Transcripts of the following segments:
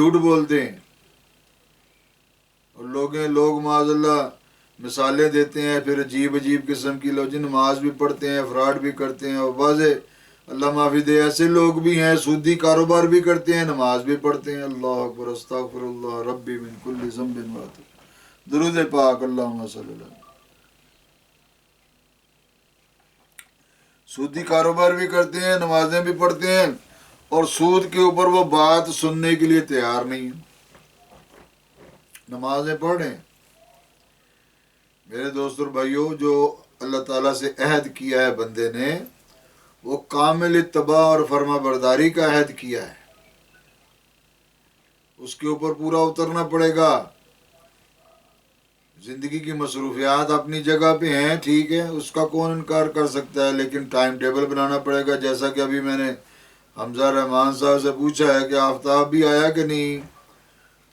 جھوٹ بولتے ہیں، اور لوگ معاذ اللہ مثالیں دیتے ہیں، پھر عجیب عجیب قسم کی لوگ نماز بھی پڑھتے ہیں، فراڈ بھی کرتے ہیں، اور واضح اللہ معافی دے ایسے لوگ بھی ہیں سودی کاروبار بھی کرتے ہیں، نماز بھی پڑھتے ہیں۔ اللہ اکبر، استغفر اللہ ربی من کل ذنب واتوب، درود پاک اللہم صلی اللہ۔ سودی کاروبار بھی کرتے ہیں، نمازیں بھی پڑھتے ہیں، اور سود کے اوپر وہ بات سننے کے لیے تیار نہیں ہے۔ نمازیں پڑھیں میرے دوست اور بھائیوں، جو اللہ تعالیٰ سے عہد کیا ہے بندے نے، وہ کامل اتباع اور فرما برداری کا عہد کیا ہے، اس کے اوپر پورا اترنا پڑے گا۔ زندگی کی مصروفیات اپنی جگہ پہ ہیں، ٹھیک ہے، اس کا کون انکار کر سکتا ہے، لیکن ٹائم ٹیبل بنانا پڑے گا۔ جیسا کہ ابھی میں نے حمزہ رحمان صاحب سے پوچھا ہے کہ آفتاب بھی آیا کہ نہیں،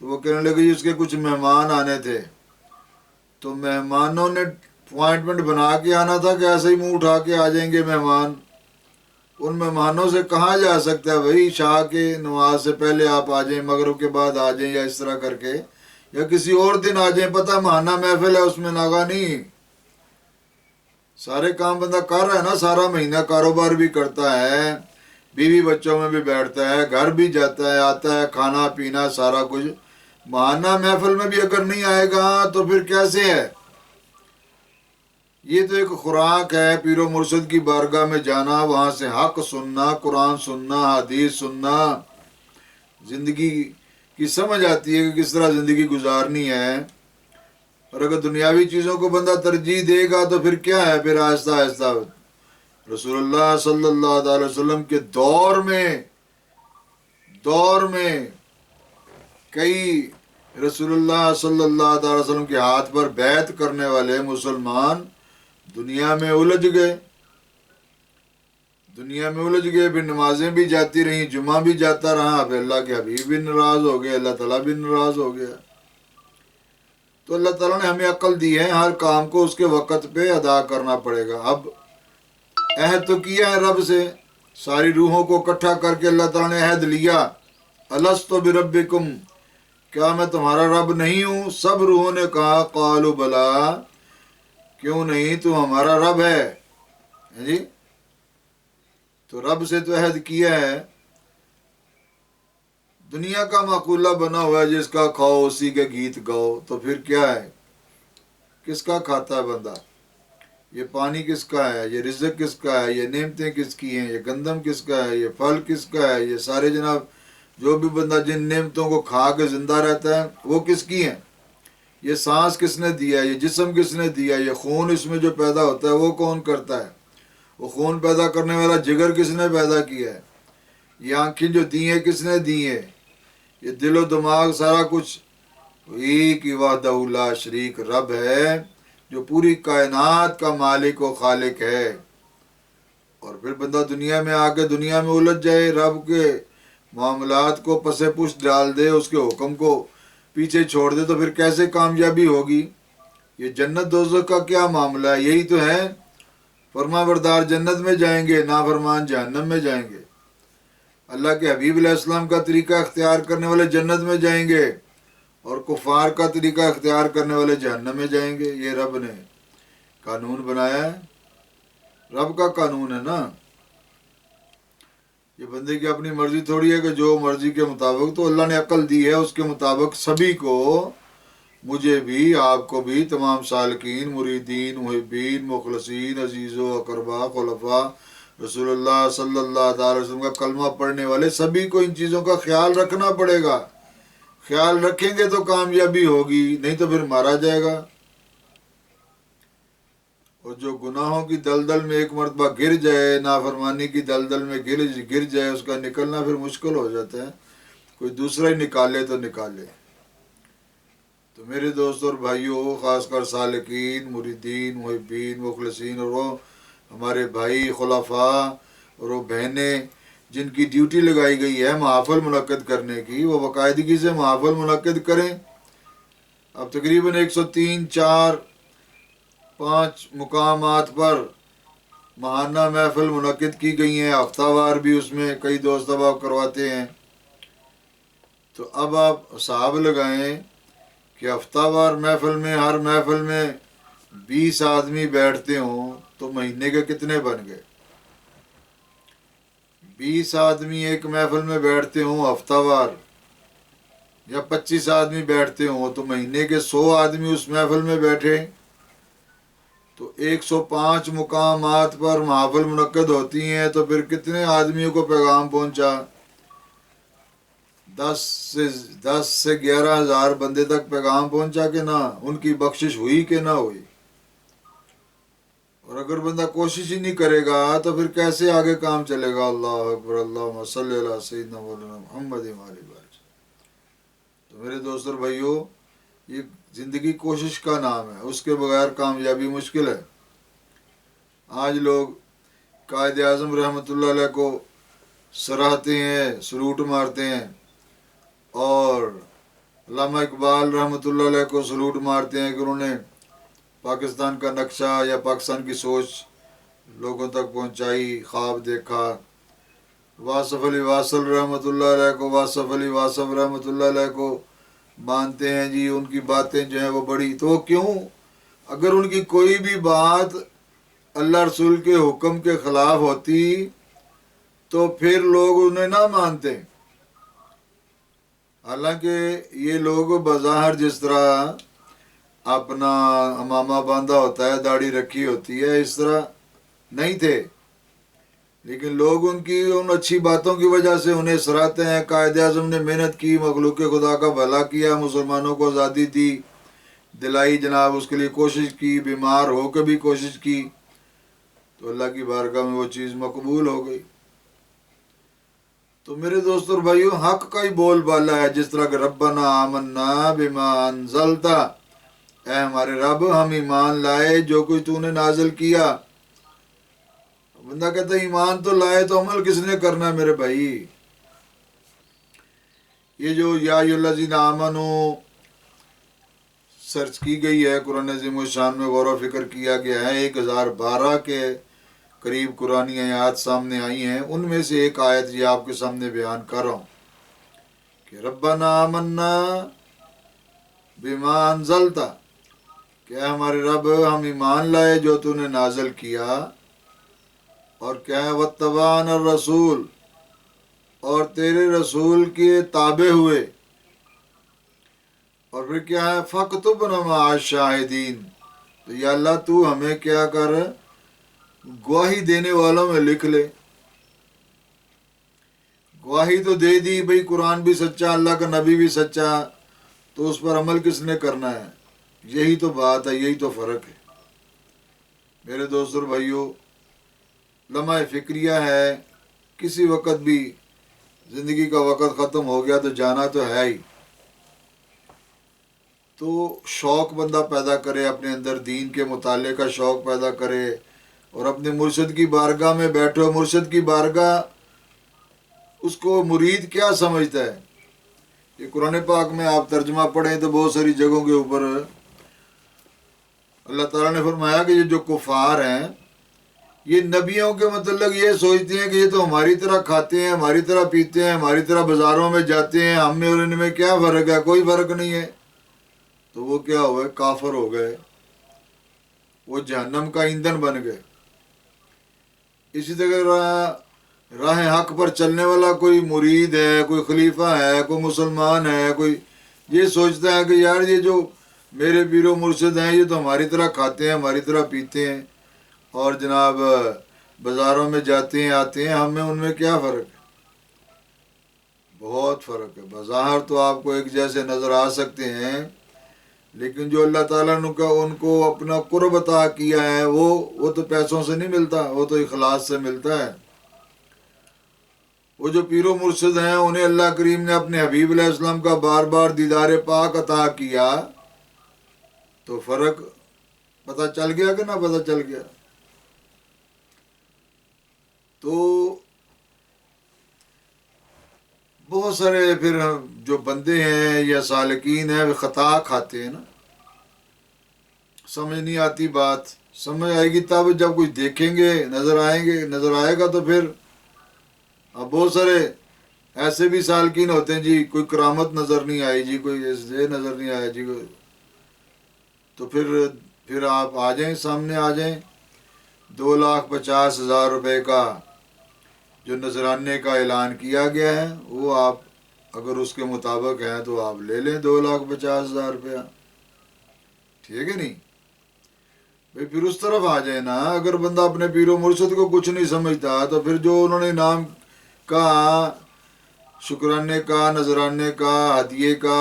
تو وہ کہنے لگے اس کے کچھ مہمان آنے تھے، تو مہمانوں نے اپوائنٹمنٹ بنا کے آنا تھا کہ ایسے ہی منہ اٹھا کے آ جائیں گے مہمان؟ ان مہمانوں سے کہا جا سکتا ہے بھائی شاہ کے نماز سے پہلے آپ آ جائیں، مغرب کے بعد آ جائیں، یا اس طرح کر کے، یا کسی اور دن آ جائیں، پتہ ماہانہ محفل ہے اس میں ناغا نہیں۔ سارے کام بندہ کر رہا ہے نا، سارا مہینہ کاروبار بھی کرتا ہے، بیوی بچوں میں بھی بیٹھتا ہے، گھر بھی جاتا ہے، آتا ہے، کھانا پینا سارا کچھ، ماہانہ محفل میں بھی اگر نہیں آئے گا تو پھر کیسے ہے؟ یہ تو ایک خوراک ہے، پیر و مرشد کی بارگاہ میں جانا، وہاں سے حق سننا، قرآن سننا، حدیث سننا، زندگی کی سمجھ آتی ہے کہ کس طرح زندگی گزارنی ہے۔ اور اگر دنیاوی چیزوں کو بندہ ترجیح دے گا تو پھر کیا ہے، پھر آہستہ آہستہ رسول اللہ صلی اللہ علیہ وسلم کے دور میں کئی رسول اللہ صلی اللہ علیہ وسلم کے ہاتھ پر بیعت کرنے والے مسلمان دنیا میں الجھ گئے، پھر نمازیں بھی جاتی رہیں، جمعہ بھی جاتا رہا، پھر اللہ کے حبیب بھی ناراض ہو گئے، اللہ تعالیٰ بھی ناراض ہو گیا۔ تو اللہ تعالیٰ نے ہمیں عقل دی ہے، ہر کام کو اس کے وقت پہ ادا کرنا پڑے گا۔ اب عہد تو کیا ہے رب سے، ساری روحوں کو اکٹھا کر کے اللہ تعالیٰ نے عہد لیا، الست بربکم، کیا میں تمہارا رب نہیں ہوں؟ سب روحوں نے کہا قالوا بلا، کیوں نہیں، تو ہمارا رب ہے جی۔ تو رب سے تو عہد کیا ہے۔ دنیا کا مقولہ بنا ہوا ہے جس کا کھاؤ اسی کے گیت گاؤ، تو پھر کیا ہے، کس کا کھاتا ہے بندہ؟ یہ پانی کس کا ہے، یہ رزق کس کا ہے، یہ نعمتیں کس کی ہیں، یہ گندم کس کا ہے، یہ پھل کس کا ہے، یہ سارے جناب جو بھی بندہ جن نعمتوں کو کھا کے زندہ رہتا ہے وہ کس کی ہیں؟ یہ سانس کس نے دیا، یہ جسم کس نے دیا، یہ خون اس میں جو پیدا ہوتا ہے وہ کون کرتا ہے، وہ خون پیدا کرنے والا جگر کس نے پیدا کیا ہے، یہ آنکھیں جو دی ہیں کس نے دی ہیں، یہ دل و دماغ سارا کچھ ایک ہی وحدہ لا شریک رب ہے جو پوری کائنات کا مالک و خالق ہے۔ اور پھر بندہ دنیا میں آ کے دنیا میں الجھ جائے، رب کے معاملات کو پسے پشت ڈال دے، اس کے حکم کو پیچھے چھوڑ دے، تو پھر کیسے کامیابی ہوگی؟ یہ جنت دوزخ کا کیا معاملہ ہے؟ یہی تو ہے، فرما بردار جنت میں جائیں گے، نافرمان جہنم میں جائیں گے۔ اللہ کے حبیب علیہ السلام کا طریقہ اختیار کرنے والے جنت میں جائیں گے، اور کفار کا طریقہ اختیار کرنے والے جہنم میں جائیں گے۔ یہ رب نے قانون بنایا ہے، رب کا قانون ہے نا، یہ بندے کی اپنی مرضی تھوڑی ہے کہ جو مرضی کے مطابق، تو اللہ نے عقل دی ہے اس کے مطابق سبھی کو، مجھے بھی، آپ کو بھی، تمام سالکین، مریدین، محبین، مخلصین، عزیزو اقربا، خلفاء رسول اللہ صلی اللہ علیہ وسلم کا کلمہ پڑھنے والے سبھی کو ان چیزوں کا خیال رکھنا پڑے گا۔ خیال رکھیں گے تو کامیابی ہوگی، نہیں تو پھر مارا جائے گا۔ اور جو گناہوں کی دلدل میں ایک مرتبہ گر جائے، نافرمانی کی دلدل میں گر جائے، اس کا نکلنا پھر مشکل ہو جاتا ہے، کوئی دوسرا ہی نکالے تو نکالے۔ تو میرے دوست اور بھائیوں، خاص کر سالکین، مریدین، محبین، مخلصین، اور وہ ہمارے بھائی خلفاء اور وہ بہنیں جن کی ڈیوٹی لگائی گئی ہے محافل منعقد کرنے کی، وہ باقاعدگی سے محافل منعقد کریں۔ اب تقریباً 103، 4، 5 مقامات پر ماہانہ محفل منعقد کی گئی ہیں، ہفتہ وار بھی اس میں کئی دوست احباب کرواتے ہیں۔ تو اب آپ حساب لگائیں کہ ہفتہ وار محفل میں ہر محفل میں 20 آدمی بیٹھتے ہوں تو مہینے کے کتنے بن گئے؟ 20 آدمی ایک محفل میں بیٹھتے ہوں ہفتہ وار، یا 25 آدمی بیٹھتے ہوں تو مہینے کے 100 آدمی اس محفل میں بیٹھے تو 105 مقامات پر محافل منعقد ہوتی ہیں، تو پھر کتنے آدمیوں کو پیغام پہنچا؟ 10 سے 11,000 بندے تک پیغام پہنچا کہ نہ؟ ان کی بخشش ہوئی کہ نہ ہوئی؟ اور اگر بندہ کوشش ہی نہیں کرے گا تو پھر کیسے آگے کام چلے گا؟ اللہ اکبر، اللہم صلی علی سیدنا مولانا محمد وعلی آلہ۔ تو میرے دوست اور بھائیوں، یہ زندگی کوشش کا نام ہے، اس کے بغیر کامیابی مشکل ہے۔ آج لوگ قائد اعظم رحمۃ اللہ علیہ کو سراہتے ہیں، سلوٹ مارتے ہیں، اور علامہ اقبال رحمۃ اللہ علیہ کو سلوٹ مارتے ہیں کہ انہوں نے پاکستان کا نقشہ یا پاکستان کی سوچ لوگوں تک پہنچائی، خواب دیکھا۔ واصف علی واصل رحمۃ اللہ علیہ کو، واصف علی واصف رحمۃ اللہ علیہ کو مانتے ہیں جی، ان کی باتیں جو ہیں وہ بڑی، تو کیوں؟ اگر ان کی کوئی بھی بات اللہ رسول کے حکم کے خلاف ہوتی تو پھر لوگ انہیں نہ مانتے۔ حالانکہ یہ لوگ بظاہر جس طرح اپنا امامہ باندھا ہوتا ہے، داڑھی رکھی ہوتی ہے، اس طرح نہیں تھے، لیکن لوگ ان کی ان اچھی باتوں کی وجہ سے انہیں سراہتے ہیں۔ قائد اعظم نے محنت کی، مخلوق خدا کا بھلا کیا، مسلمانوں کو آزادی دی، دلائی، جناب اس کے لیے کوشش کی، بیمار ہو کے بھی کوشش کی، تو اللہ کی بارگاہ میں وہ چیز مقبول ہو گئی۔ تو میرے دوست اور بھائیوں، حق کا ہی بول بالا ہے، جس طرح کہ ربنا آمنا بما انزلت، اے ہمارے رب ہم ایمان لائے جو کچھ تو نے نازل کیا۔ بندہ کہتا ہے ایمان تو لائے تو عمل کس نے کرنا ہے میرے بھائی؟ یہ جو یا ایھا الذین آمنوا سرچ کی گئی ہے، قرآن عظیم الشان میں غور و فکر کیا گیا ہے، 1012 کے قریب قرآنی آیات سامنے آئی ہیں، ان میں سے ایک آیت یہ آپ کے سامنے بیان کر رہا ہوں کہ ربنا آمنا بما انزلت، کیا ہمارے رب ہم ایمان لائے جو تو نے نازل کیا، اور کیا ہے واتبعنا الرسول، اور تیرے رسول کے تابع ہوئے، اور پھر کیا ہے فاکتبنا مع الشاہدین، تو یا اللہ تو ہمیں کیا کر، گواہی دینے والوں میں لکھ لے۔ گواہی تو دے دی بھئی، قرآن بھی سچا، اللہ کا نبی بھی سچا، تو اس پر عمل کس نے کرنا ہے؟ یہی تو بات ہے، یہی تو فرق ہے میرے دوست اور بھائیوں۔ لمحہ فکریہ ہے، کسی وقت بھی زندگی کا وقت ختم ہو گیا تو جانا تو ہے ہی، تو شوق بندہ پیدا کرے اپنے اندر، دین کے مطالعے کا شوق پیدا کرے، اور اپنے مرشد کی بارگاہ میں بیٹھو۔ مرشد کی بارگاہ، اس کو مرید کیا سمجھتا ہے؟ یہ قرآن پاک میں آپ ترجمہ پڑھیں تو بہت ساری جگہوں کے اوپر اللہ تعالیٰ نے فرمایا کہ یہ جو کفار ہیں، یہ نبیوں کے متعلق یہ سوچتے ہیں کہ یہ تو ہماری طرح کھاتے ہیں، ہماری طرح پیتے ہیں، ہماری طرح بازاروں میں جاتے ہیں، ہم میں اور ان میں کیا فرق ہے؟ کوئی فرق نہیں ہے۔ تو وہ کیا ہوئے؟ کافر ہو گئے، وہ جہنم کا ایندھن بن گئے۔ اسی طرح راہ حق پر چلنے والا کوئی مرید ہے، کوئی خلیفہ ہے، کوئی مسلمان ہے، کوئی یہ سوچتا ہے کہ یار یہ جو میرے پیر و مرشد ہیں یہ تو ہماری طرح کھاتے ہیں، ہماری طرح پیتے ہیں، اور جناب بازاروں میں جاتے ہیں آتے ہیں، ہم میں ان میں کیا فرق ہے؟ بہت فرق ہے۔ بظاہر تو آپ کو ایک جیسے نظر آ سکتے ہیں، لیکن جو اللہ تعالیٰ نے ان کو اپنا قرب عطا کیا ہے وہ تو پیسوں سے نہیں ملتا، وہ تو اخلاص سے ملتا ہے۔ وہ جو پیر و مرشد ہیں انہیں اللہ کریم نے اپنے حبیب علیہ السلام کا بار بار دیدار پاک عطا کیا، تو فرق پتہ چل گیا کہ نہ پتہ چل گیا؟ تو بہت سارے پھر جو بندے ہیں یا سالکین ہیں وہ خطا کھاتے ہیں نا، سمجھ نہیں آتی بات، سمجھ آئے گی تب جب کچھ دیکھیں گے، نظر آئے گا تو پھر اب بہت سارے ایسے بھی سالکین ہوتے ہیں جی، کوئی کرامت نظر نہیں آئی جی، کوئی یہ نظر نہیں آیا جی، تو پھر آپ آ جائیں، سامنے آ جائیں، 2,50,000 روپے کا جو نذرانے کا اعلان کیا گیا ہے، وہ آپ اگر اس کے مطابق ہیں تو آپ لے لیں 2,50,000 روپیہ، ٹھیک ہے نہیں بھائی؟ پھر اس طرف آ جائیں نا۔ اگر بندہ اپنے پیر و مرشد کو کچھ نہیں سمجھتا تو پھر جو انہوں نے انعام کا، شکرانے کا، نذرانے کا، ہدیے کا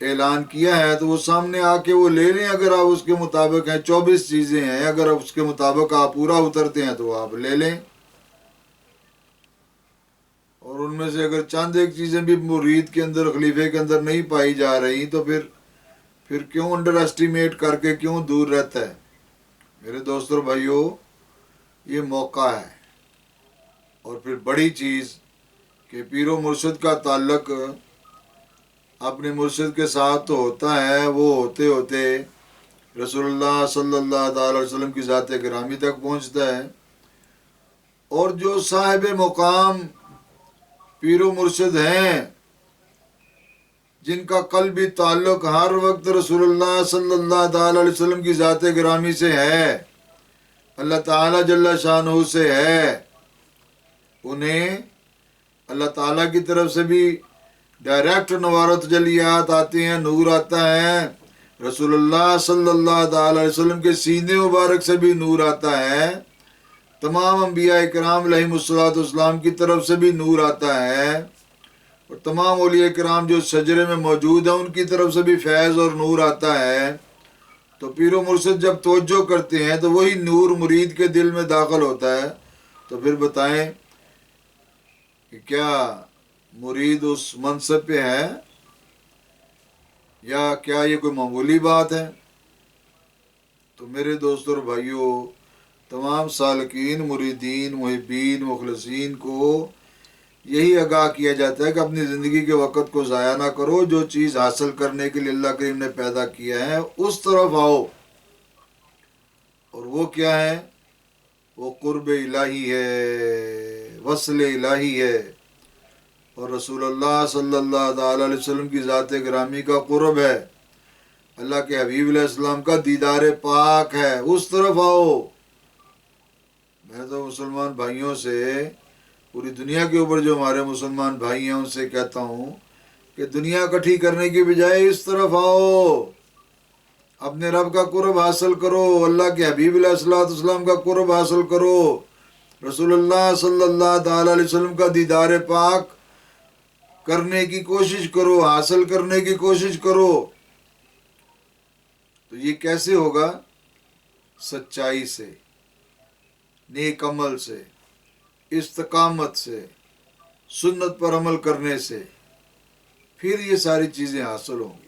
اعلان کیا ہے تو وہ سامنے آ کے وہ لے لیں۔ اگر آپ اس کے مطابق ہیں، 24 چیزیں ہیں، اگر اس کے مطابق آپ پورا اترتے ہیں تو آپ لے لیں، اور ان میں سے اگر چند ایک چیزیں بھی مرید کے اندر، خلیفے کے اندر نہیں پائی جا رہی تو پھر کیوں انڈر ایسٹیمیٹ کر کے کیوں دور رہتا ہے؟ میرے دوستوں بھائیوں، یہ موقع ہے۔ اور پھر بڑی چیز کہ پیر و مرشد کا تعلق اپنے مرشد کے ساتھ تو ہوتا ہے، وہ ہوتے ہوتے رسول اللہ صلی اللہ تعالی وسلم کی ذات گرامی تک پہنچتا ہے۔ اور جو صاحب مقام پیر و مرشد ہیں، جن کا قلبی تعلق ہر وقت رسول اللہ صلی اللہ تعالی علیہ وسلم کی ذات گرامی سے ہے، اللہ تعالیٰ جل شانہ سے ہے، انہیں اللہ تعالیٰ کی طرف سے بھی ڈائریکٹ نوارت جلیات آتے ہیں، نور آتا ہے، رسول اللہ صلی اللہ تعالی علیہ وسلم کے سینے مبارک سے بھی نور آتا ہے، تمام انبیاء کرام علیہم الصلوۃ والسلام کی طرف سے بھی نور آتا ہے، اور تمام اولیاء کرام جو شجرے میں موجود ہیں ان کی طرف سے بھی فیض اور نور آتا ہے۔ تو پیر و مرشد جب توجہ کرتے ہیں تو وہی نور مرید کے دل میں داخل ہوتا ہے۔ تو پھر بتائیں کہ کیا مرید اس منصب پہ ہے یا کیا یہ کوئی معمولی بات ہے؟ تو میرے دوستوں اور بھائیوں، تمام سالکین، مریدین، محبین، مخلصین کو یہی آگاہ کیا جاتا ہے کہ اپنی زندگی کے وقت کو ضائع نہ کرو، جو چیز حاصل کرنے کے لیے اللہ کریم نے پیدا کیا ہے اس طرف آؤ، اور وہ کیا ہے؟ وہ قرب الہی ہے، وصل الہی ہے، اور رسول اللہ صلی اللہ تعالی علیہ وسلم کی ذات گرامی کا قرب ہے، اللہ کے حبیب علیہ السلام کا دیدار پاک ہے، اس طرف آؤ۔ میں تو مسلمان بھائیوں سے، پوری دنیا کے اوپر جو ہمارے مسلمان بھائی ہیں ان سے کہتا ہوں کہ دنیا اکٹھی کرنے کی بجائے اس طرف آؤ، اپنے رب کا قرب حاصل کرو، اللہ کے حبیب علیہ السلام کا قرب حاصل کرو، رسول اللہ صلی اللہ تعالی علیہ وسلم کا دیدار پاک کرنے کی کوشش کرو، حاصل کرنے کی کوشش کرو۔ تو یہ کیسے ہوگا؟ سچائی سے، نیک عمل سے، استقامت سے، سنت پر عمل کرنے سے، پھر یہ ساری چیزیں حاصل ہوں گی۔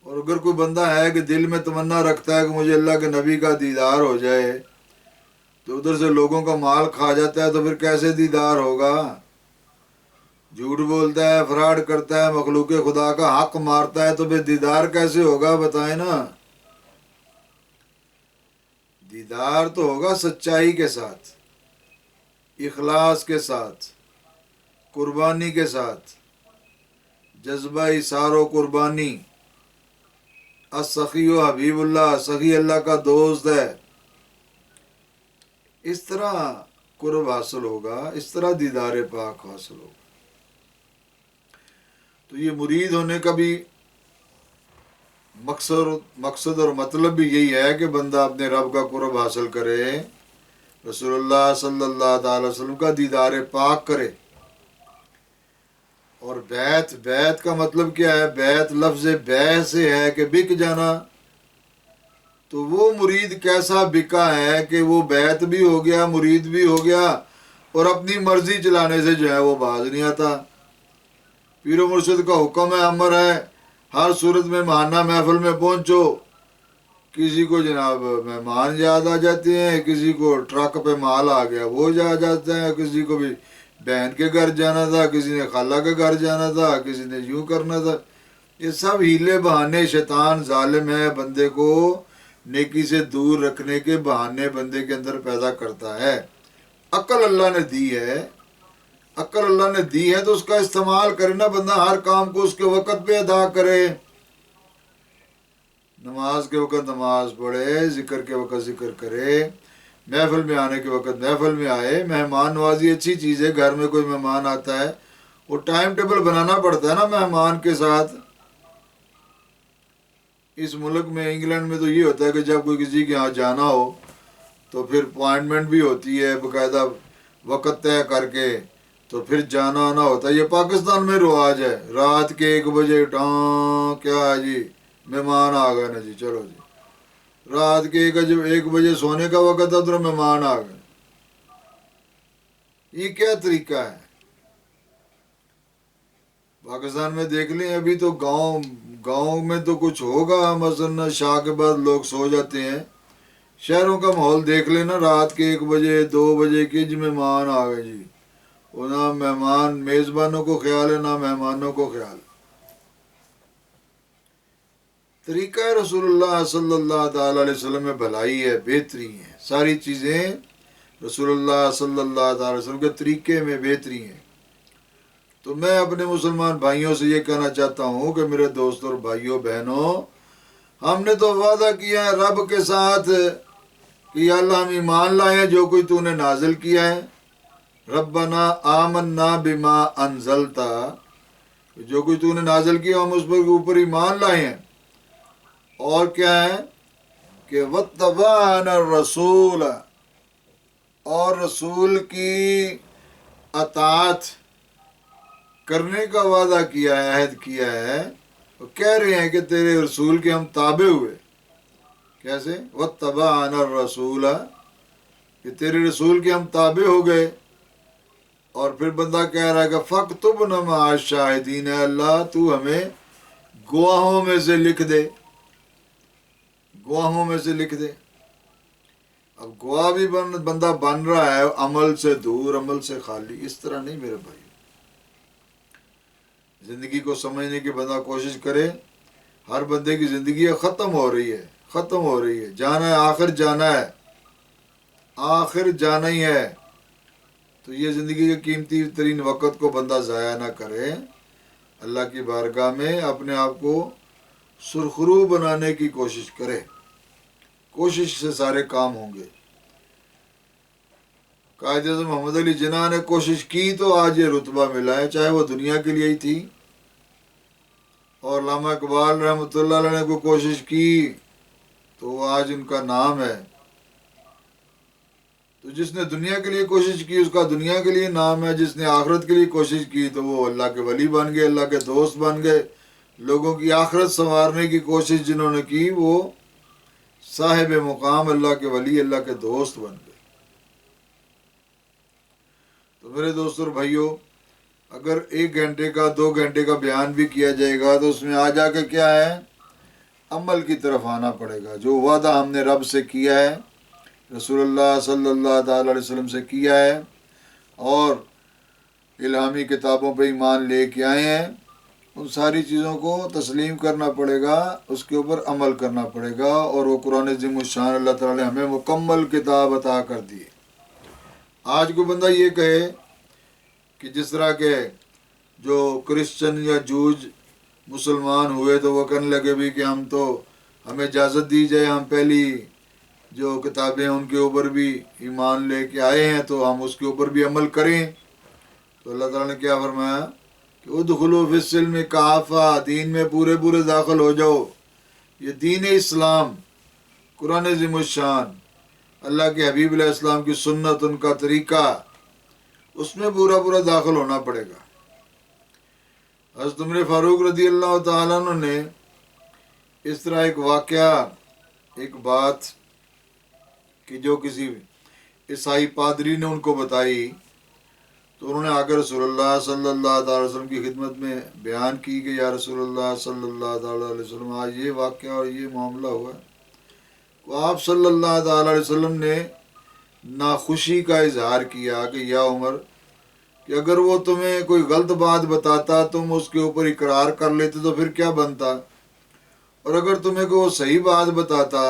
اور اگر کوئی بندہ ہے کہ دل میں تمنا رکھتا ہے کہ مجھے اللہ کے نبی کا دیدار ہو جائے، تو ادھر سے لوگوں کا مال کھا جاتا ہے تو پھر کیسے دیدار ہوگا؟ جھوٹ بولتا ہے، فراڈ کرتا ہے، مخلوق خدا کا حق مارتا ہے، تو پھر دیدار کیسے ہوگا؟ بتائیں نا۔ دیدار تو ہوگا سچائی کے ساتھ، اخلاص کے ساتھ، قربانی کے ساتھ، جذبہ ایثار و قربانی۔ السخی و حبیب اللہ، سخی اللہ کا دوست ہے، اس طرح قرب حاصل ہوگا، اس طرح دیدار پاک حاصل ہوگا۔ تو یہ مرید ہونے کا بھی مقصد اور مطلب بھی یہی ہے کہ بندہ اپنے رب کا قرب حاصل کرے، رسول اللہ صلی اللہ تعالی وسلم کا دیدار پاک کرے۔ اور بیعت کا مطلب کیا ہے؟ بیعت لفظ بیع سے ہے کہ بک جانا۔ تو وہ مرید کیسا بکا ہے کہ وہ بیعت بھی ہو گیا، مرید بھی ہو گیا، اور اپنی مرضی چلانے سے جو ہے وہ باز نہیں آتا۔ پیر و مرشد کا حکم ہے، امر ہے، ہر صورت میں ماہانہ محفل میں پہنچو۔ کسی کو جناب مہمان یاد آ جاتے ہیں، کسی کو ٹرک پہ مال آ گیا وہ جا جاتا ہے، کسی کو بھی بہن کے گھر جانا تھا، کسی نے خالہ کے گھر جانا تھا، کسی نے یوں کرنا تھا۔ یہ سب ہیلے بہانے شیطان ظالم ہے، بندے کو نیکی سے دور رکھنے کے بہانے بندے کے اندر پیدا کرتا ہے۔ عقل اللہ نے دی ہے، عقل اللہ نے دی ہے تو اس کا استعمال کرے نا بندہ، ہر کام کو اس کے وقت پہ ادا کرے، نماز کے وقت نماز پڑھے، ذکر کے وقت ذکر کرے، محفل میں آنے کے وقت محفل میں آئے۔ مہمان نوازی اچھی چیز ہے، گھر میں کوئی مہمان آتا ہے وہ ٹائم ٹیبل بنانا پڑتا ہے نا مہمان کے ساتھ۔ اس ملک میں انگلینڈ میں تو یہ ہوتا ہے کہ جب کوئی کسی کے یہاں جانا ہو تو پھر اپوائنٹمنٹ بھی ہوتی ہے باقاعدہ وقت طے کر کے، تو پھر جانا آنا ہوتا ہے۔ یہ پاکستان میں رواج ہے، رات کے 1 بجے کیا ہے جی مہمان آ گئے نا جی، چلو جی، رات کے 1 بجے سونے کا وقت تھا تو مہمان آ گئے۔ یہ کیا طریقہ ہے؟ پاکستان میں دیکھ لیں، ابھی تو گاؤں میں تو کچھ ہوگا، مثلا شاہ کے بعد لوگ سو جاتے ہیں۔ شہروں کا ماحول دیکھ لینا، رات کے 1 بجے 2 بجے کے جی مہمان آ گئے جی، وہ نہ مہمان میزبانوں کو خیال ہے نہ مہمانوں کو خیال۔ طریقہ رسول اللہ صلی اللہ تعالیٰ علیہ وسلم میں بھلائی ہے، بہتری ہے، ساری چیزیں رسول اللہ صلی اللہ تعالیٰ علیہ وسلم کے طریقے میں بہتری ہیں۔ تو میں اپنے مسلمان بھائیوں سے یہ کہنا چاہتا ہوں کہ میرے دوستوں اور بھائیوں بہنوں، ہم نے تو وعدہ کیا ہے رب کے ساتھ کہ یا اللہ ہم ایمان لائے ہیں جو کوئی تو نے نازل کیا ہے، ربنا آمنا بما انزلتا، جو کوئی تو نے نازل کیا ہم اس پر اوپر ایمان لائے ہیں۔ اور کیا ہے کہ واتبعنا الرسول، اور رسول کی اطاعت کرنے کا وعدہ کیا ہے، عہد کیا ہے۔ وہ کہہ رہے ہیں کہ تیرے رسول کے ہم تابع ہوئے۔ کیسے؟ واتبعنا الرسول، کہ تیرے رسول کے ہم تابع ہو گئے۔ اور پھر بندہ کہہ رہا ہے کہ فاکتبنا مع الشاہدین، اے اللہ تو ہمیں گواہوں میں سے لکھ دے، گواہوں میں سے لکھ دے۔ اب گواہ بھی بندہ بن رہا ہے عمل سے دور، عمل سے خالی، اس طرح نہیں میرے بھائی۔ زندگی کو سمجھنے کی بندہ کوشش کرے، ہر بندے کی زندگی ختم ہو رہی ہے، ختم ہو رہی ہے، جانا ہے، آخر جانا ہے، آخر جانا ہی ہے۔ تو یہ زندگی کے قیمتی ترین وقت کو بندہ ضائع نہ کرے، اللہ کی بارگاہ میں اپنے آپ کو سرخرو بنانے کی کوشش کرے، کوشش سے سارے کام ہوں گے۔ قائد اعظم محمد علی جناح نے کوشش کی تو آج یہ رتبہ ملا ہے، چاہے وہ دنیا کے لیے ہی تھی۔ اور علامہ اقبال رحمۃ اللہ علیہ نے کوئی کوشش کی تو آج ان کا نام ہے۔ تو جس نے دنیا کے لیے کوشش کی اس کا دنیا کے لیے نام ہے، جس نے آخرت کے لیے کوشش کی تو وہ اللہ کے ولی بن گئے، اللہ کے دوست بن گئے۔ لوگوں کی آخرت سنوارنے کی کوشش جنہوں نے کی وہ صاحب مقام، اللہ کے ولی، اللہ کے دوست بن گئے۔ تو میرے دوستوں اور بھائیوں، اگر 1 گھنٹے کا 2 گھنٹے کا بیان بھی کیا جائے گا تو اس میں آ جا کے کیا ہے، عمل کی طرف آنا پڑے گا۔ جو وعدہ ہم نے رب سے کیا ہے، رسول اللہ صلی اللہ تعالیٰ علیہ وسلم سے کیا ہے، اور الہامی کتابوں پہ ایمان لے کے آئے ہیں، ان ساری چیزوں کو تسلیم کرنا پڑے گا، اس کے اوپر عمل کرنا پڑے گا۔ اور وہ قرآن عظیم الشان اللہ تعالیٰ نے ہمیں مکمل کتاب عطا کر دی ہے۔ آج کوئی بندہ یہ کہے کہ جس طرح کے جو کرسچن یا جوج مسلمان ہوئے تو وہ کہنے لگے بھی کہ ہمیں اجازت دی جائے، ہم پہلی جو کتابیں ان کے اوپر بھی ایمان لے کے آئے ہیں تو ہم اس کے اوپر بھی عمل کریں۔ تو اللہ تعالیٰ نے کیا فرمایا کہ ادخلوا فی السلم کافہ، دین میں پورے داخل ہو جاؤ۔ یہ دین اسلام، قرآن عظیم الشان، اللہ کے حبیب علیہ السلام کی سنت، ان کا طریقہ، اس میں پورا داخل ہونا پڑے گا۔ حضرت عمر فاروق رضی اللہ تعالیٰ عنہ نے اس طرح ایک واقعہ، ایک بات کہ جو کسی عیسائی پادری نے ان کو بتائی تو انہوں نے آ کر رسول اللہ صلی اللہ تعالی وسلم کی خدمت میں بیان کی کہ یا رسول اللہ صلی اللہ تعالی علیہ وسلم، آج یہ واقعہ اور یہ معاملہ ہوا ہے۔ تو آپ صلی اللہ تعالی علیہ وسلم نے ناخوشی کا اظہار کیا کہ یا عمر، کہ اگر وہ تمہیں کوئی غلط بات بتاتا تم اس کے اوپر اقرار کر لیتے تو پھر کیا بنتا، اور اگر تمہیں کوئی وہ صحیح بات بتاتا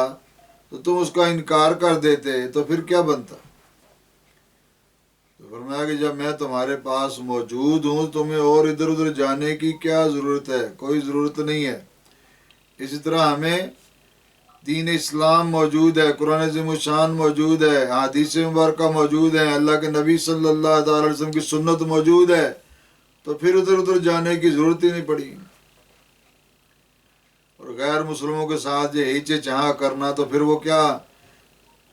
تو تم اس کا انکار کر دیتے تو پھر کیا بنتا۔ تو فرمایا کہ جب میں تمہارے پاس موجود ہوں تمہیں اور ادھر ادھر جانے کی کیا ضرورت ہے؟ کوئی ضرورت نہیں ہے۔ اسی طرح ہمیں دین اسلام موجود ہے، قرآن عظیم الشان موجود ہے، حدیث مبارکہ موجود ہے، اللہ کے نبی صلی اللہ تعالی علیہ وسلم کی سنت موجود ہے، تو پھر ادھر ادھر جانے کی ضرورت ہی نہیں پڑی۔ اور غیر مسلموں کے ساتھ یہ ہیچے چہاں کرنا، تو پھر وہ کیا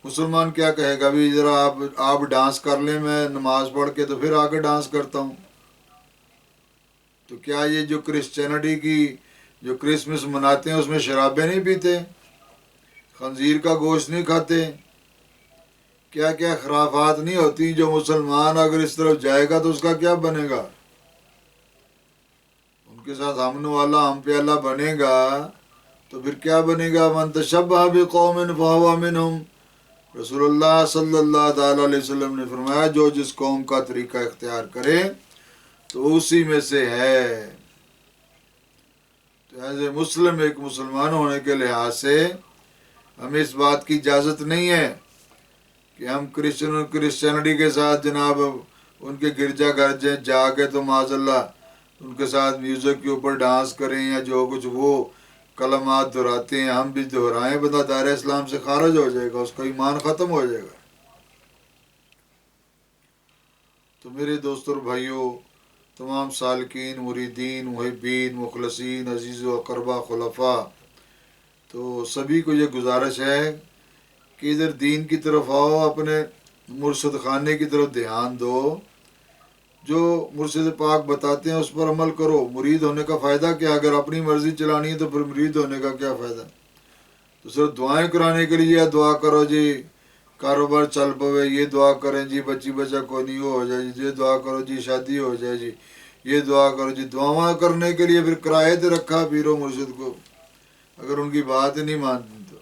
مسلمان کیا کہے گا؟ بھی ذرا آپ ڈانس کر لیں، میں نماز پڑھ کے تو پھر آ کے ڈانس کرتا ہوں۔ تو کیا یہ جو کرسچینٹی کی جو کرسمس مناتے ہیں اس میں شرابیں نہیں پیتے، خنزیر کا گوشت نہیں کھاتے، کیا کیا خرافات نہیں ہوتی؟ جو مسلمان اگر اس طرف جائے گا تو اس کا کیا بنے گا؟ ان کے ساتھ ہم والا ہم پیالہ بنے گا تو پھر کیا بنے گا؟ من تشبہ بقوم فہو منہم، رسول اللہ صلی اللہ تعالی علیہ وسلم نے فرمایا جو جس قوم کا طریقہ اختیار کرے تو اسی میں سے ہے۔ تو ایز اے مسلم، ایک مسلمان ہونے کے لحاظ سے ہمیں اس بات کی اجازت نہیں ہے کہ ہم کرسچینٹی کے ساتھ جناب ان کے گرجا گھر جا کے تو معاذ اللہ ان کے ساتھ میوزک کے اوپر ڈانس کریں یا جو کچھ وہ کلمات دہراتے ہیں ہم بھی دہرائیں، بندہ دائرہ اسلام سے خارج ہو جائے گا، اس کا ایمان ختم ہو جائے گا۔ تو میرے دوستوں اور بھائیوں، تمام سالکین، مریدین، محبین، مخلصین، عزیز و اقربا، خلفاء، تو سبھی کو یہ گزارش ہے کہ ادھر دین کی طرف آؤ، اپنے مرشد خانے کی طرف دھیان دو، جو مرشد پاک بتاتے ہیں اس پر عمل کرو۔ مرید ہونے کا فائدہ کیا؟ اگر اپنی مرضی چلانی ہے تو پھر مرید ہونے کا کیا فائدہ؟ تو صرف دعائیں کرانے کے لیے دعا کرو جی کاروبار چل پوے، یہ دعا کریں جی بچی بچہ کوئی نہیں ہو جائے جی، یہ دعا کرو جی شادی ہو جائے جی، یہ دعا کرو جی، دعا کرنے کے لیے پھر کرائے تے رکھا پیرو مرشد کو، اگر ان کی بات ہی نہیں مانتے تو۔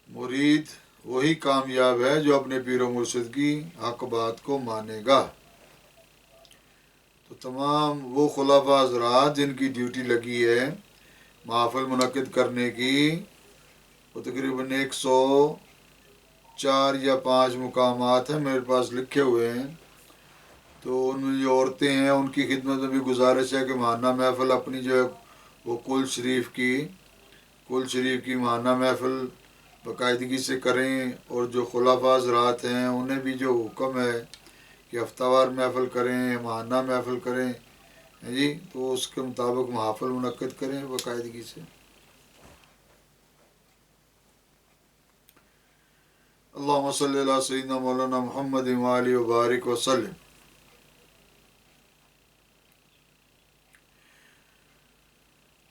مرید وہی کامیاب ہے جو اپنے پیر و مرشد کی حق بات کو مانے گا۔ تو تمام وہ خلفاء حضرات جن کی ڈیوٹی لگی ہے محافل منعقد کرنے کی، وہ تقریباً 104 یا 5 مقامات ہیں میرے پاس لکھے ہوئے ہیں، تو ان میں جو عورتیں ہیں ان کی خدمت میں بھی گزارش ہے کہ ماہانہ محفل اپنی جو ہے وہ کل شریف کی ماہانہ محفل باقاعدگی سے کریں، اور جو خلفاء حضرات ہیں انہیں بھی جو حکم ہے کہ ہفتہ وار محفل کریں، ماہانہ محفل کریں جی، تو اس کے مطابق محافل منعقد کریں باقاعدگی سے۔ اللہم صلی اللہ سیدنا مولانا محمد وآلہ وبارک وسلم۔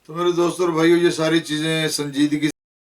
تو میرے دوستوں اور بھائیو، یہ ساری چیزیں سنجیدگی